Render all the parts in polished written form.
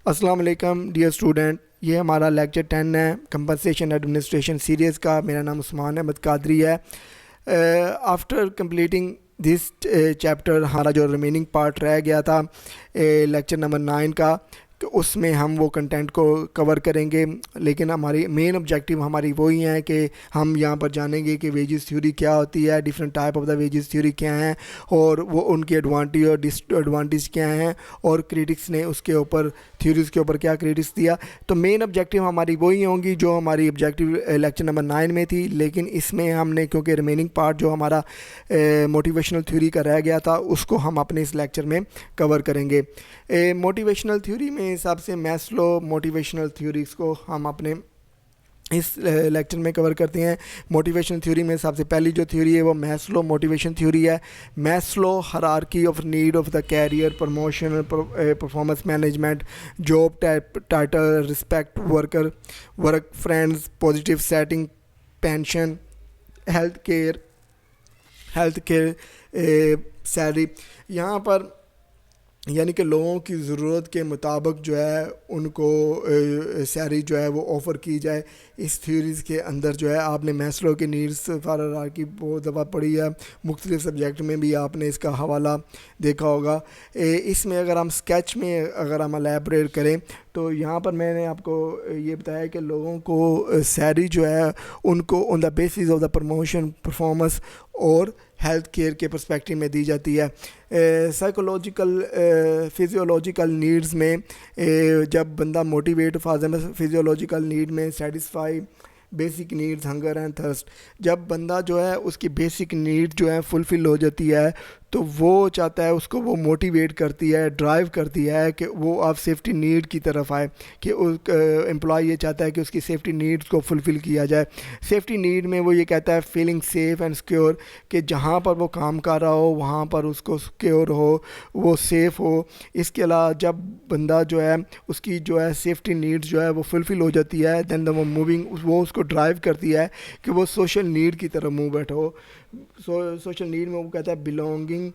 السلام علیکم dear student, یہ ہمارا لیکچر 10 ہے کمپنسیشن ایڈمنسٹریشن سیریز کا۔ میرا نام عثمان احمد قادری ہے۔ آفٹر کمپلیٹنگ دس چیپٹر ہمارا جو ریمیننگ پارٹ رہ گیا تھا لیکچر نمبر 9 کا، کہ اس میں ہم وہ کنٹینٹ کو کور کریں گے، لیکن ہماری مین آبجیکٹیو ہماری وہی ہیں کہ ہم یہاں پر جانیں گے کہ ویجز تھیوری کیا ہوتی ہے، different type of the wages theory کیا ہیں، اور وہ ان کے ایڈوانٹیج اور ڈس ایڈوانٹیج کیا ہیں، اور کریٹکس نے اس کے اوپر تھیوریز کے اوپر کیا کریٹکس دیا۔ تو مین آبجیکٹیو ہماری وہی ہوں گی جو ہماری آبجیکٹیو لیکچر نمبر 9 میں تھی، لیکن اس میں ہم نے کیونکہ ریمیننگ پارٹ جو ہمارا موٹیویشنل تھیوری کا رہ گیا تھا اس کو ہم اپنے اس لیکچر میں کور کریں گے۔ موٹیویشنل تھیوری میں حساب سے میسلو موٹیویشنل تھیوریز کو ہم اپنے اس لیکچر میں کور کرتے ہیں۔ موٹیویشن تھیوری میں سب سے پہلی جو تھیوری ہے وہ میسلو موٹیویشن تھیوری ہے۔ Maslow hierarchy of need of the career, promotion, performance management, job title, respect, work friends, positive setting, pension, health care, salary. یہاں پر یعنی کہ لوگوں کی ضرورت کے مطابق جو ہے ان کو سیلری جو ہے وہ آفر کی جائے۔ اس تھیوریز کے اندر جو ہے آپ نے میسلو کی نیڈس فار ہیرارکی بہت دفعہ پڑھی ہے، مختلف سبجیکٹ میں بھی آپ نے اس کا حوالہ دیکھا ہوگا۔ اس میں اگر ہم اسکیچ میں اگر ہم الیبریٹ کریں تو یہاں پر میں نے آپ کو یہ بتایا کہ لوگوں کو سیلری جو ہے ان کو on the basis of the promotion, performance اور ہیلتھ کیئر کے پرسپیکٹیو میں دی جاتی ہے۔ سائیکولوجیکل فزیولوجیکل نیڈز میں جب بندہ موٹیویٹ فزیولوجیکل نیڈ میں satisfy basic needs, hunger and thirst, جب بندہ جو ہے اس کی بیسک نیڈ جو ہے فلفل ہو جاتی ہے تو وہ چاہتا ہے، اس کو وہ موٹیویٹ کرتی ہے، ڈرائیو کرتی ہے کہ وہ آپ سیفٹی نیڈ کی طرف آئے، کہ امپلائی یہ چاہتا ہے کہ اس کی سیفٹی نیڈز کو فلفل کیا جائے۔ سیفٹی نیڈ میں وہ یہ کہتا ہے فیلنگ سیف اینڈ سیکیور، کہ جہاں پر وہ کام کر رہا ہو وہاں پر اس کو سیکیور ہو، وہ سیف ہو۔ اس کے علاوہ جب بندہ جو ہے اس کی جو ہے سیفٹی نیڈز جو ہے وہ فلفل ہو جاتی ہے، دین وہ موونگ، وہ اس کو ڈرائیو کرتی ہے کہ وہ سوشل نیڈ کی طرف موومنٹ ہو۔ سوشل نیڈ میں وہ کہتا ہے بلونگنگ،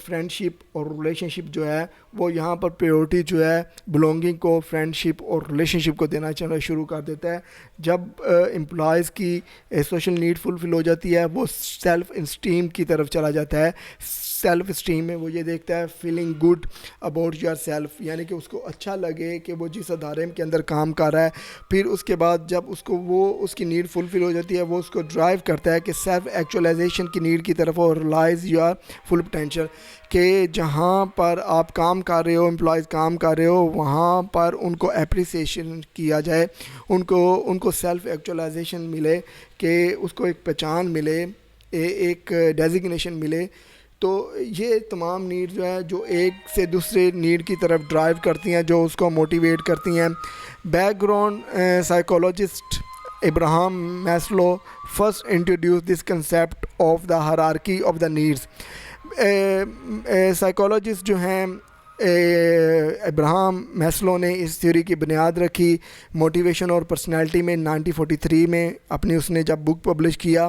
فرینڈ شپ اور ریلیشن شپ جو ہے وہ یہاں پر پریورٹی جو ہے بلونگنگ کو، فرینڈ شپ اور ریلیشن شپ کو دینا شروع کر دیتا ہے۔ جب امپلائیز کی سوشل نیڈ فلفل ہو جاتی ہے وہ سیلف اسٹیم کی طرف چلا جاتا ہے۔ سیلف اسٹیم میں وہ یہ دیکھتا ہے feeling good about your self, یعنی کہ اس کو اچھا لگے کہ وہ جس ادارے کے اندر کام کر رہا ہے۔ پھر اس کے بعد جب اس کو وہ اس کی نیڈ فلفل ہو جاتی ہے وہ اس کو ڈرائیو کرتا ہے کہ سیلف ایکچولائزیشن کی نیڈ کی طرف، اور ریلائز یور فل پوٹینشیل، کہ جہاں پر آپ کام کر رہے ہو، امپلائیز کام کر رہے ہو، وہاں پر ان کو اپریسیشن کیا جائے، ان کو سیلف ایکچولائزیشن ملے، کہ اس کو ایک پہچان ملے، ایک ڈیزگنیشن ملے۔ تو یہ تمام نیڈ جو ہے جو ایک سے دوسرے نیڈ کی طرف ڈرائیو کرتی ہیں، جو اس کو موٹیویٹ کرتی ہیں۔ Back ground psychologist Abraham Maslow first introduce this concept of the hierarchy of the needs. Psychologist جو ہیں ابراہم میسلو نے اس تھیوری کی بنیاد رکھی موٹیویشن اور پرسنالٹی میں 1943 میں اپنی اس نے جب بک پبلش کیا۔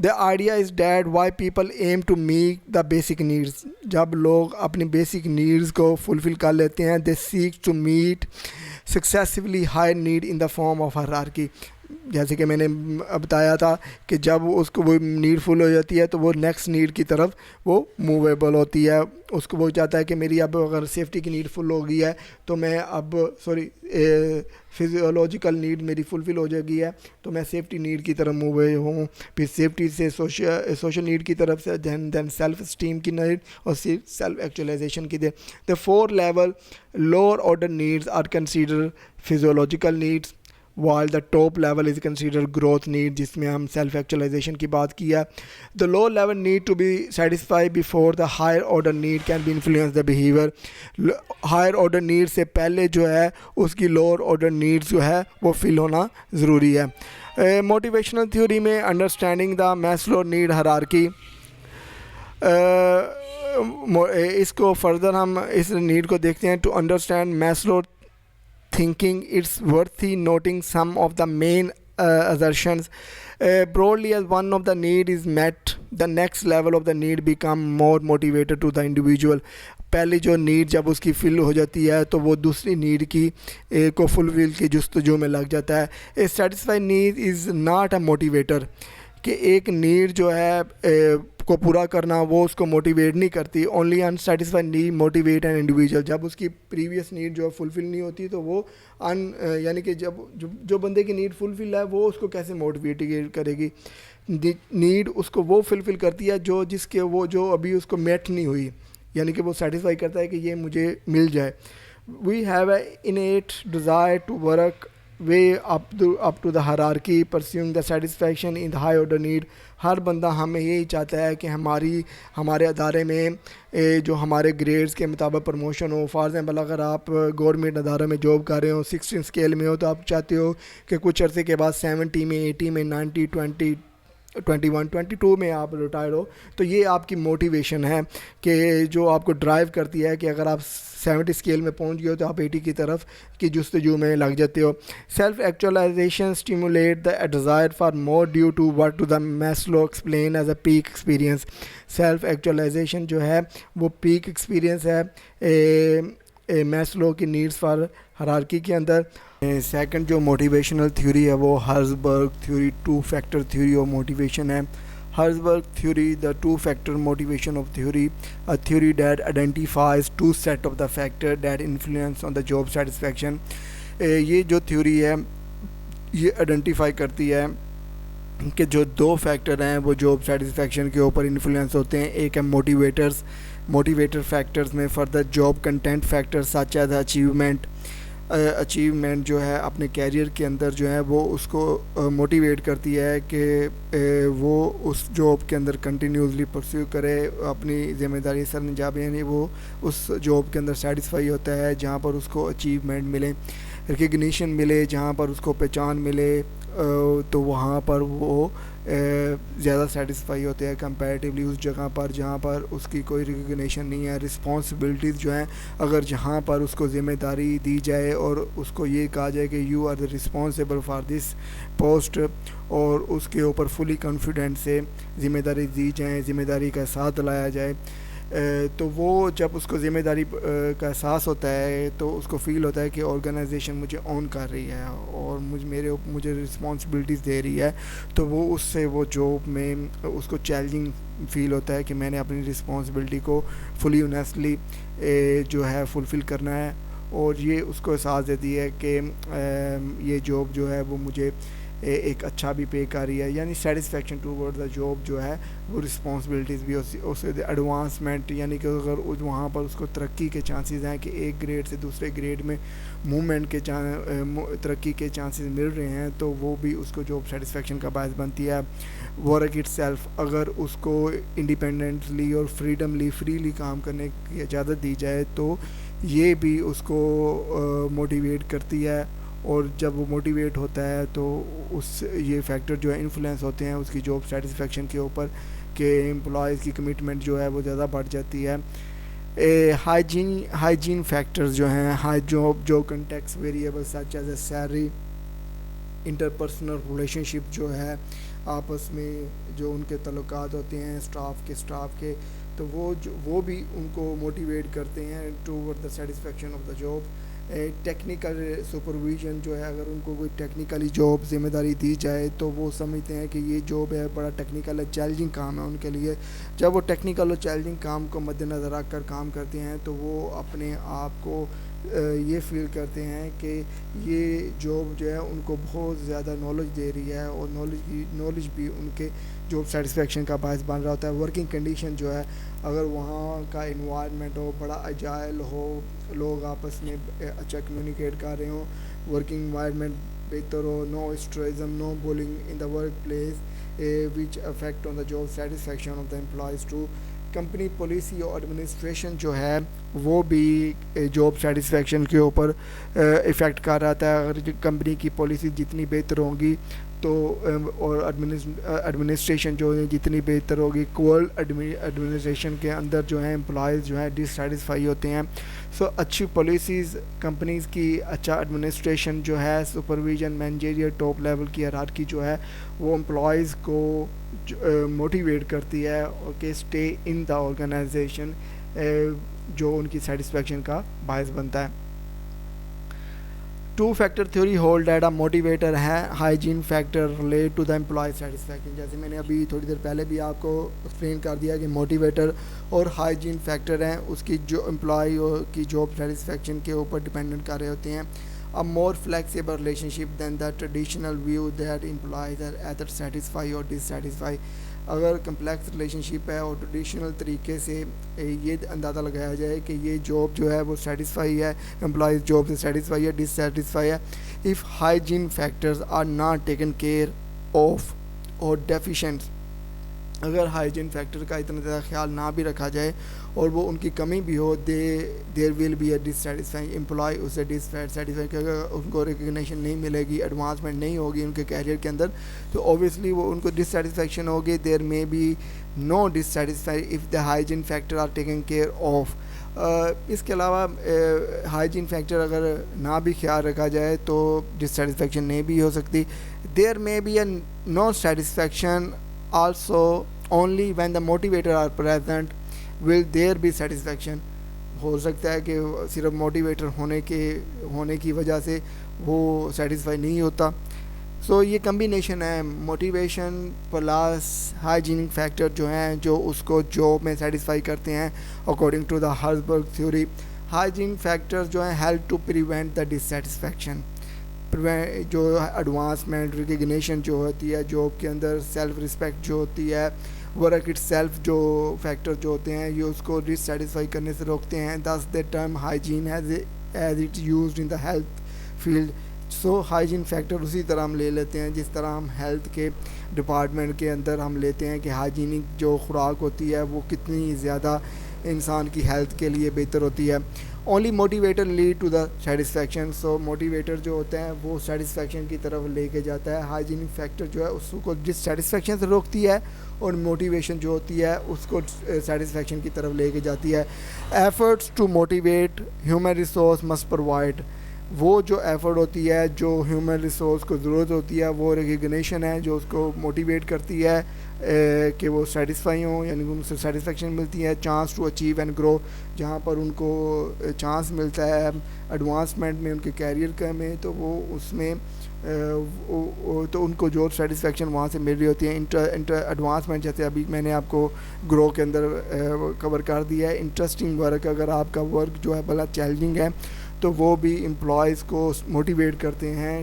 The idea is that why people aim to meet the basic needs, جب لوگ اپنی بیسک نیڈس کو فلفل کر لیتے ہیں، they seek to meet successfully high need in the form of hierarchy. جیسے کہ میں نے بتایا تھا کہ جب اس کو وہ نیڈ فل ہو جاتی ہے تو وہ نیکسٹ نیڈ کی طرف وہ موویبل ہوتی ہے۔ اس کو وہ چاہتا ہے کہ میری اب اگر سیفٹی کی نیڈ فل ہو گئی ہے تو میں اب فزیولوجیکل نیڈ میری فلفل ہو جائے گی ہے تو میں سیفٹی نیڈ کی طرف موو ہوں، پھر سیفٹی سے سوشل نیڈ کی طرف سے دین سیلف اسٹیم کی نیڈ، اور سیلف ایکچولائزیشن کی دے۔ The 4 level lower order needs are consider physiological needs, while the top level is considered growth need، جس میں ہم سیلف ایکچولائزیشن کی بات کیا۔ the low level need to be satisfied before the higher order need can be influence the behavior۔ higher order need سے پہلے جو ہے اس کی lower order needs جو ہے وہ فل ہونا ضروری ہے۔ موٹیویشنل تھیوری میں understanding the Maslow need hierarchy, اس کو فردر ہم اس نیڈ کو دیکھتے ہیں۔ To understand Maslow thinking it's worthy noting some of the main assertions. Broadly, as one of the need is met, the next level of the need become more motivated to the individual۔ پہلی جو need جب اس کی فل ہو جاتی ہے تو وہ دوسری نیڈ کی کو فلفل کی جستجو میں لگ جاتا ہے. A satisfy need is not a motivator, کہ ایک نیڈ جو ہے کو پورا کرنا وہ اس کو موٹیویٹ نہیں کرتی. Only unsatisfy need motivate an individual. جب اس کی پریویس نیڈ جو ہے فلفل نہیں ہوتی تو وہ یعنی کہ جب جو بندے کی نیڈ فلفل ہے وہ اس کو کیسے موٹیویٹ کرے گی. نیڈ اس کو وہ فلفل کرتی ہے جس کے وہ جو ابھی اس کو میٹ نہیں ہوئی, یعنی کہ وہ سیٹسفائی کرتا ہے کہ یہ مجھے مل جائے. We have a innate desire to work way up to the hierarchy pursuing the satisfaction in the high order need. ہر بندہ ہمیں یہی چاہتا ہے کہ ہمارے ادارے میں جو ہمارے گریڈز کے مطابق پروموشن ہو. فار ایگزامپل اگر آپ گورنمنٹ ادارے میں جاب کر رہے ہو 16 اسکیل میں ہو تو آپ چاہتے ہو کہ کچھ عرصے کے بعد 70 میں 80 میں 90 20 21 22 میں آپ ریٹائر ہو. تو یہ آپ کی موٹیویشن ہے کہ جو آپ کو ڈرائیو کرتی ہے کہ اگر آپ 70 اسکیل میں پہنچ گئے ہو تو آپ 80 کی طرف کی جستجو میں لگ جاتے ہو. Self actualization stimulate the desire for more due to what to the Maslow explain as a peak experience. Self actualization جو ہے وہ پیک ایکسپیرینس ہے میسلو کی نیڈس فار ہرارکی کے اندر. سیکنڈ جو موٹیویشنل تھیوری ہے وہ Herzberg theory 2 factor theory of motivation ہے. Herzberg theory, the two-factor motivation of theory, a theory that identifies two set of the factors that influence on the job satisfaction. یہ جو theory ہے یہ identify کرتی ہے کہ جو دو فیکٹر ہیں وہ جاب سیٹسفیکشن کے اوپر انفلوئنس ہوتے ہیں. ایک ہے موٹیویٹر فیکٹرز میں further job content factor such as achievement جو ہے اپنے کیریئر کے اندر جو ہے وہ اس کو موٹیویٹ کرتی ہے کہ وہ اس جاب کے اندر کنٹینیوسلی پرسیو کرے اپنی ذمہ داری سر انجام, یعنی وہ اس جاب کے اندر سیٹسفائی ہوتا ہے جہاں پر اس کو اچیومنٹ ملے, ریکگنیشن ملے, جہاں پر اس کو پہچان ملے تو وہاں پر وہ زیادہ سیٹسفائی ہوتے ہیں کمپیریٹیولی اس جگہ پر جہاں پر اس کی کوئی ریکگنیشن نہیں ہے. رسپانسبلٹیز جو ہیں اگر جہاں پر اس کو ذمہ داری دی جائے اور اس کو یہ کہا جائے کہ you are the responsible for this post اور اس کے اوپر فلی کانفیڈنٹ سے ذمہ داری دی جائیں, ذمہ داری کا ساتھ لایا جائے, تو وہ جب اس کو ذمہ داری کا احساس ہوتا ہے تو اس کو فیل ہوتا ہے کہ آرگنائزیشن مجھے اون کر رہی ہے اور مجھے رسپانسبلٹیز دے رہی ہے, تو وہ اس سے وہ جاب میں اس کو چیلنجنگ فیل ہوتا ہے کہ میں نے اپنی رسپانسبلٹی کو فلی اونیسٹلی جو ہے فلفل کرنا ہے. اور یہ اس کو احساس دیتی ہے کہ یہ جاب جو ہے وہ مجھے ایک اچھا بھی پے کر رہی ہے, یعنی satisfaction toward the job جو ہے وہ رسپانسبلٹیز بھی اس ایڈوانسمنٹ, یعنی کہ اگر وہاں پر اس کو ترقی کے چانسز ہیں کہ ایک گریڈ سے دوسرے گریڈ میں موومنٹ کے ترقی کے چانسز مل رہے ہیں تو وہ بھی اس کو جاب سیٹسفیکشن کا باعث بنتی ہے. ورک اٹ سیلف, اگر اس کو انڈیپینڈنٹلی اور فریلی کام کرنے کی اجازت دی جائے تو یہ بھی اس کو موٹیویٹ کرتی ہے. اور جب وہ موٹیویٹ ہوتا ہے تو یہ فیکٹر جو ہے انفلوئنس ہوتے ہیں اس کی جاب سیٹسفیکشن کے اوپر کہ امپلائیز کی کمٹمنٹ جو ہے وہ زیادہ بڑھ جاتی ہے. ہائیجین فیکٹرز جو ہیں جو context variable such as a salary, interpersonal relationship جو ہے آپس میں جو ان کے تعلقات ہوتے ہیں اسٹاف کے تو وہ بھی ان کو موٹیویٹ کرتے ہیں toward the satisfaction of the job. Technical supervision جو ہے اگر ان کو کوئی ٹیکنیکلی جاب ذمہ داری دی جائے تو وہ سمجھتے ہیں کہ یہ جاب ہے بڑا ٹیکنیکل ہے, چیلنجنگ کام ہے ان کے لیے. جب وہ ٹیکنیکل اور چیلنجنگ کام کو مد نظر رکھ کر کام کرتے ہیں تو وہ اپنے آپ کو یہ فیل کرتے ہیں کہ یہ جاب جو ہے ان کو بہت زیادہ نالج دے رہی ہے اور نالج بھی ان کے جاب سیٹسفیکشن کا باعث بن رہا ہوتا ہے. ورکنگ کنڈیشن جو ہے اگر وہاں کا انوائرمنٹ ہو بڑا اجائل ہو, لوگ آپس میں اچھا کمیونیکیٹ کر رہے ہوں, ورکنگ انوائرمنٹ بہتر ہو, نو اسٹریزم no bullying in the workplace which affect on the job satisfaction of the employees too. Company policy اور ایڈمنسٹریشن جو ہے وہ بھی جاب سیٹسفیکشن کے اوپر افیکٹ کر رہا ہے. اگر کمپنی کی پالیسی جتنی بہتر ہوں گی تو اور ایڈمنسٹریشن جو ہے جتنی بہتر ہوگی, کوئل ایڈمنسٹریشن کے اندر جو ہے امپلائیز جو ہیں ڈسسیٹسفائی ہوتے ہیں. سو اچھی پالیسیز کمپنیز کی, اچھا ایڈمنسٹریشن جو ہے, سپرویژن, مینیجریل ٹاپ لیول کی ہیرارکی جو ہے وہ امپلائیز کو موٹیویٹ کرتی ہے کہ اسٹے ان دا آرگنائزیشن. جو ان کی سیٹسفیکشن کا باعث بنتا ہے. Two factor theory hold at a motivator ہے hygiene factor relate to the employee satisfaction. جیسے میں نے ابھی تھوڑی دیر پہلے بھی آپ کو ایکسپلین کر دیا کہ موٹیویٹر اور ہائیجین فیکٹر ہیں اس کی جو امپلائی کی جاب سیٹسفیکشن کے اوپر ڈپینڈنٹ کر رہے ہوتے ہیں. A more flexible relationship than the traditional view that implies are either satisfy or dissatisfy. اگر کمپلیکس ریلیشن شپ ہے اور ٹریڈیشنل طریقے سے یہ اندازہ لگایا جائے کہ یہ جاب جو ہے وہ سیٹسفائی ہے, امپلائیز جاب سے سیٹسفائی ہے, ڈس سیٹسفائی ہے, if hygiene factors are not taken care of or deficient, اگر ہائیجین فیکٹر کا اتنا زیادہ خیال نہ بھی رکھا جائے اور وہ ان کی کمی بھی ہو, دیر ول بی اے ڈسسیٹسفائنگ امپلائی, اسے ڈسسیٹسفائی کہ اگر ان کو ریکگنیشن نہیں ملے گی, ایڈوانسمنٹ نہیں ہوگی ان کے کیریئر کے اندر, تو اوبیسلی وہ ان کو ڈسسیٹسفیکشن ہوگی. There may be no dissatisfy if the hygiene factor are taking care of. اس کے علاوہ ہائیجین فیکٹر اگر نہ بھی خیال رکھا جائے تو ڈسسیٹسفیکشن نہیں بھی ہو سکتی. There may be a no satisfaction also only when the motivator are present will there be satisfaction. ہو سکتا ہے کہ صرف موٹیویٹر ہونے کی وجہ سے وہ سیٹسفائی نہیں ہوتا. سو یہ کمبینیشن ہے موٹیویشن پلس ہائیجینک فیکٹر جو ہیں جو اس کو جاب میں سیٹسفائی کرتے ہیں. According to the Herzberg theory hygiene factor جو ہیں help to prevent the dissatisfaction. جو ایڈوانسمنٹ ریکگنیشن جو ہوتی ہے جاب کے اندر, سیلف رسپیکٹ جو ہوتی ہے, ورک اٹ سیلف جو فیکٹر جو ہوتے ہیں یہ اس کو ڈسسیٹسفائی کرنے سے روکتے ہیں. This the term hygiene as it used in the health field. So hygiene factor اسی طرح ہم لے لیتے ہیں جس طرح ہم ہیلتھ کے ڈپارٹمنٹ کے اندر ہم لیتے ہیں کہ ہائیجینک جو خوراک ہوتی ہے وہ کتنی زیادہ انسان کی ہیلتھ کے لیے بہتر ہوتی ہے. Only motivator lead to the satisfaction. So motivator جو ہوتا ہے وہ سیٹسفیکشن کی طرف لے کے جاتا ہے. ہائیجینک فیکٹر جو ہے اس کو ڈسسیٹسفیکشن سے روکتی ہے اور موٹیویشن جو ہوتی ہے اس کو سیٹسفیکشن کی طرف لے کے جاتی ہے. Efforts to motivate human resource must provide. وہ جو ایفرٹ ہوتی ہے جو ہیومن ریسورس کو ضرورت ہوتی ہے وہ ریکگنیشن ہے جو اس کو موٹیویٹ کرتی ہے کہ وہ سیٹسفائی ہوں, یعنی ان سے سیٹسفیکشن ملتی ہے. Chance to achieve and grow, جہاں پر ان کو چانس ملتا ہے ایڈوانسمنٹ میں ان کے کیریئر کا میں, تو وہ اس میں تو ان کو جو سیٹسفیکشن وہاں سے مل رہی ہوتی ہے. ایڈوانسمنٹ جیسے ابھی میں نے آپ کو گرو کے اندر کور کر دیا ہے. انٹرسٹنگ ورک, اگر آپ کا ورک جو ہے بڑا چیلنجنگ ہے تو وہ بھی امپلائیز کو موٹیویٹ کرتے ہیں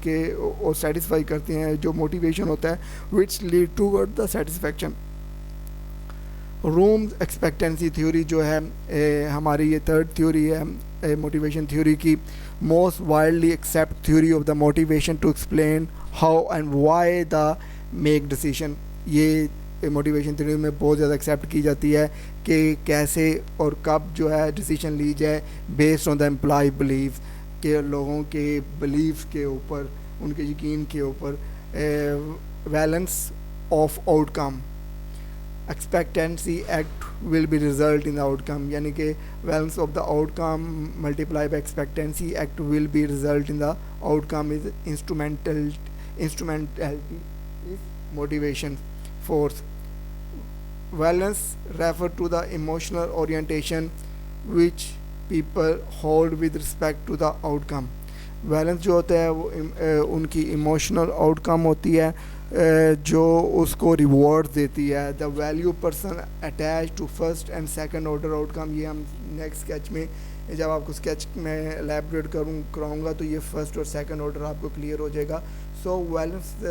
کہ اور سیٹسفائی کرتے ہیں. جو موٹیویشن ہوتا ہے which lead toward the satisfaction. Vroom expectancy theory جو ہے ہماری یہ تھرڈ تھیوری ہے موٹیویشن تھیوری کی. Most widely accept theory of the motivation to explain how and why the make decision. یہ موٹیویشن تھیوری میں بہت زیادہ ایکسیپٹ کی جاتی ہے کہ کیسے اور کب جو ہے ڈیسیشن لی جائے based on the employee belief, کہ لوگوں کے بلیف کے اوپر, ان کے یقین کے اوپر. Valence of outcome, expectancy act will be result in the outcome, یعنی کہ valence of the outcome multiply by expectancy act will be result in the outcome is instrumentality is motivation force. Valence refer to the emotional orientation which people hold with respect to the outcome. Valence جو ہوتا ہے وہ ان کی emotional out کم ہوتی ہے جو اس کو reward دیتی ہے. The value person attach to first and second order outcome. یہ ہم نیکسٹ اسکیچ میں جب آپ کو اسکیچ میں الیبوریٹ کراؤں گا تو یہ فرسٹ اور سیکنڈ آرڈر آپ کو کلیئر ہو جائے گا. سو ویلنس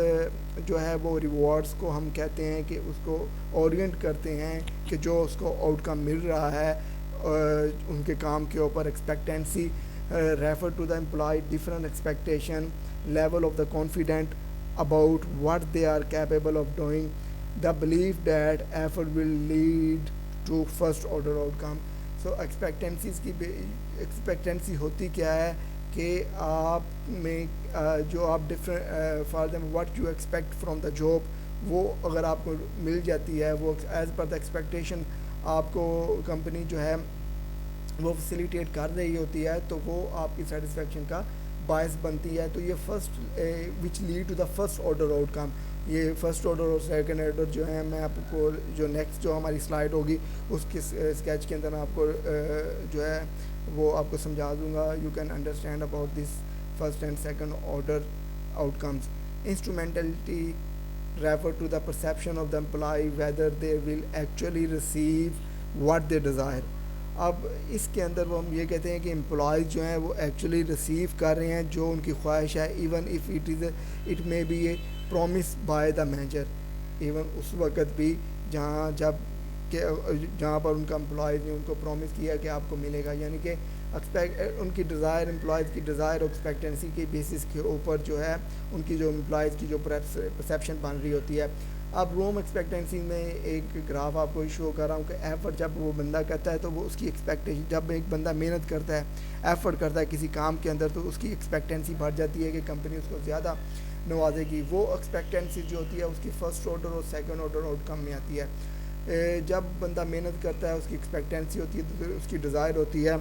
جو ہے وہ ریوارڈس کو ہم کہتے ہیں کہ اس کو اورینٹ کرتے ہیں کہ جو اس کو آؤٹ کم مل رہا ہے ان کے کام کے اوپر. Expectancy refer to the employee different expectation level of the confident about what they are capable of doing. The belief that effort will lead to first order outcome. So expectancies کی expectancy ہوتی کیا ہے کہ آپ میں جو آپ different for them what you expect from the job وہ اگر آپ کو مل جاتی ہے, وہ ایز پر دا ایکسپیکٹیشن آپ کو کمپنی جو ہے وہ فیسیلیٹیٹ کر رہی ہوتی ہے, تو وہ آپ کی سیٹسفیکشن کا باعث بنتی ہے. تو یہ first which lead to the first order outcome. یہ فرسٹ آرڈر اور سیکنڈ آرڈر جو ہیں میں آپ کو جو نیکسٹ جو ہماری سلائڈ ہوگی اس کے اسکیچ کے اندر آپ کو جو ہے وہ آپ کو سمجھا دوں گا. You can understand about this first and second order outcomes. Instrumentality refer to the perception of the employee whether they will actually receive what they desire. اب اس کے اندر وہ ہم یہ کہتے ہیں کہ امپلائیز جو ہیں وہ ایکچولی ریسیو کر رہے ہیں جو ان کی خواہش ہے, even if it may be a promise by the manager. Even اس وقت بھی جہاں پر ان کا امپلائیز نے ان کو پرومس کیا کہ آپ کو ملے گا, یعنی کہ ان کی ڈیزائر, امپلائیز کی ڈیزائر اور ایکسپیکٹنسی کے بیسس کے اوپر جو ہے ان کی جو امپلائیز کی جو پرسیپشن بن رہی ہوتی ہے. اب روم ایکسپیکٹنسی میں ایک گراف آپ کو شو کر رہا ہوں کہ ایفرٹ جب وہ بندہ کرتا ہے تو وہ اس کی ایکسپیکٹیشن, جب ایک بندہ محنت کرتا ہے, ایفرٹ کرتا ہے کسی کام کے اندر, تو اس کی ایکسپیکٹنسی بڑھ جاتی ہے کہ کمپنی اس کو زیادہ نوازے گی. وہ ایکسپیکٹنسی جو ہوتی ہے اس کی فرسٹ آرڈر اور سیکنڈ آرڈر آؤٹ کم میں آتی ہے. جب بندہ محنت کرتا ہے اس کی ایکسپیکٹنسی ہوتی ہے, اس کی ڈیزائر ہوتی ہے,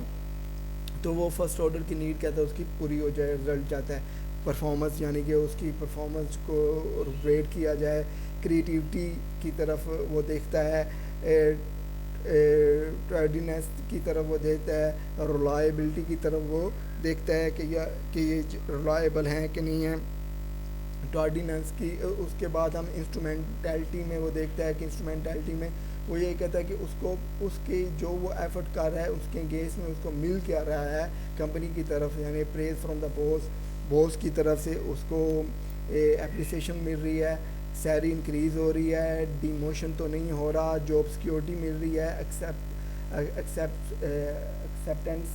تو وہ فرسٹ آرڈر کی نیڈ کہتا ہے اس کی پوری ہو جائے, رزلٹ جاتا ہے. پرفارمنس یعنی کہ اس کی پرفارمنس کو ریٹ کیا جائے, کریٹیوٹی کی طرف وہ دیکھتا ہے, ٹریڈینس کی طرف وہ دیکھتا ہے, ریلائبلٹی کی طرف وہ دیکھتا ہے کہ یہ ریلائبل ہیں کہ نہیں ہیں. ٹارڈیننس کی اس کے بعد ہم انسٹرومینٹیلٹی میں وہ دیکھتا ہے کہ انسٹرومینٹیلٹی میں وہ یہ کہتا ہے کہ اس کو اس کے جو وہ ایفرٹ کر رہا ہے اس کے انگیج میں اس کو مل کیا رہا ہے کمپنی کی طرف, یعنی پریز فرام دا باس کی طرف سے اس کو اپریسیشن مل رہی ہے, سیلری انکریز ہو رہی ہے, ڈیموشن تو نہیں ہو رہا, جاب سیکیورٹی مل رہی ہے, ایکسیپٹنس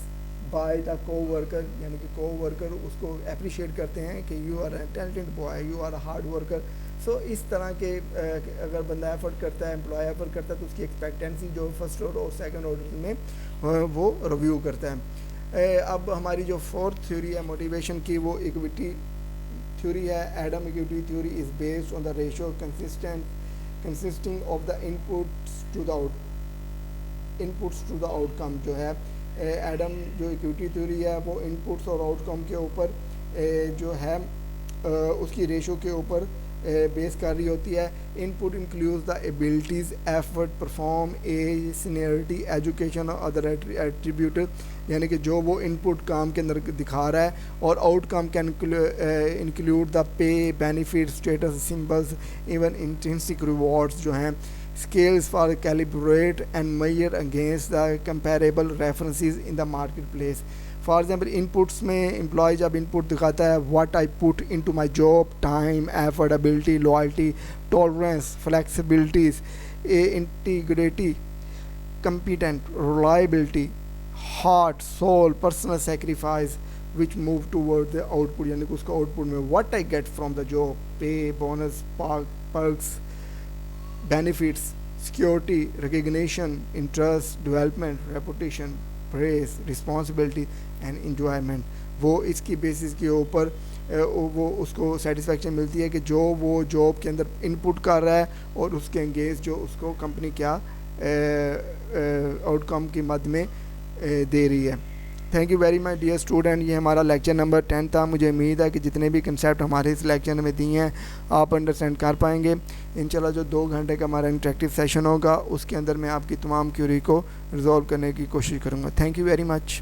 بائی دا کو ورکر, یعنی کہ کو ورکر اس کو اپریشیٹ کرتے ہیں کہ you are a talented boy, you are a hard worker. So اس طرح کے اگر بندہ ایفرٹ کرتا ہے, امپلائی ایفرٹ کرتا ہے, تو اس کی ایکسپیکٹنسی جو فرسٹ آرڈر اور سیکنڈ آرڈر میں وہ ریویو کرتا ہے. اب ہماری جو فورتھ تھیوری ہے موٹیویشن کی, وہ ایکوٹی تھیوری ہے. Adam equity theory is based on the ratio consisting of the inputs to the outcome. جو ہے ایڈم جو ایکوٹی تھیوری ہے وہ انپٹس اور آؤٹ کم کے اوپر جو ہے اس کی ریشو کے اوپر بیس کر رہی ہوتی ہے. Input includes the abilities, effort, perform, age, seniority, education اور ادر ایٹریبیوٹ, یعنی کہ جو وہ ان پٹ کام کے اندر دکھا رہا ہے. اور outcome can include the pay, benefit, status symbols, even intrinsic rewards جو ہیں. Scales for calibrate and measure against the comparable references in the marketplace. For example inputs میں امپلائی جب ان پٹ دکھاتا ہے, what I put into my job, time, affordability, loyalty, tolerance, flexibilities, integrity, competent, reliability, heart, soul, personal sacrifice which move toward the output, یعنی کہ اس کا output میں what I get from the job, pay, bonus, perks, benefits, security, recognition, interest, development, reputation, praise, responsibility and enjoyment. وہ اس کی basis کے اوپر وہ اس کو سیٹسفیکشن ملتی ہے کہ جو وہ جاب کے اندر ان پٹ کر رہا ہے اور اس کے انگیز جو اس کو کمپنی کیا آؤٹ کم کی مد میں دے رہی ہے. Thank you very much dear student. یہ ہمارا لیکچر نمبر 10 تھا. مجھے امید ہے کہ جتنے بھی کنسیپٹ ہمارے اس لیکچر میں دیے ہیں آپ انڈرسٹینڈ کر پائیں گے. انشاءاللہ جو 2 گھنٹے کا ہمارا انٹریکٹیو سیشن ہوگا اس کے اندر میں آپ کی تمام کیوری کو ریزالو کرنے کی کوشش کروں گا. Thank you very much.